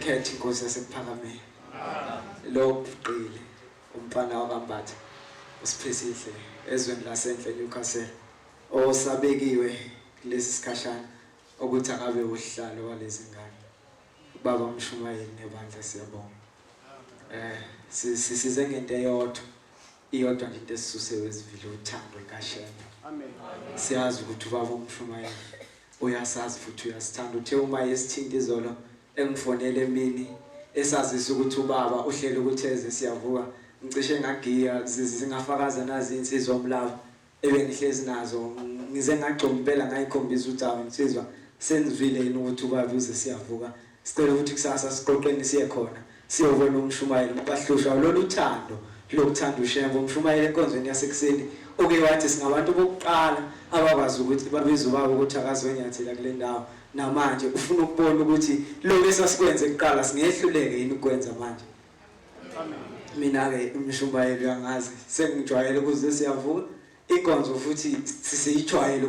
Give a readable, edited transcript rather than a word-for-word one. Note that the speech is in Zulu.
Ngikhethe inkosi yasePhakameni lo uqile umfana wakaMbatha uSiphesihle ezweni lasenhle Newcastle osabekiwe kulesi sikhashana ukuthi akabe uhlalo walezi ngane baba uMshumayeli nebandla siyabonga sisize ngento iyodwa nje into esisusewe ezivile uthando likaShembe. Amen. Siyazi ukuthi ubaba uMshumayeli uyasazi futhi uyasithanda uthe uma yesithinta izolo engifonele emini esazisa ukuthi ubaba uhlelo ukuthi eze siyavuka ngicishe ngagiya zingafakaza nazi insizwa omlava ebengihlezi nazo ngize ngagcoma impela ngayikhombisa ukuthi awu insizwa senzivile yini ukuthi ubaba uze siyavuka sicela ukuthi kusasa siqoqeni siye khona siyobona uMshumayeli bahlushwa lolu thando lokuthanda uShembe uMshumayeli enkonzweni yasekuseni oke wathi singabantu bokuqala abakwazi ukuthi babize ubaba ukuthi akazonyathela kule ndawo namanje ufuna ukubona ukuthi lo esasikwenze kuqala singehluleke yini ukwenza manje. Amen. Mina ke uMshumayeli uyangazi sengijwayele ukuze siyavuka inkonzo futhi sisiyijwayele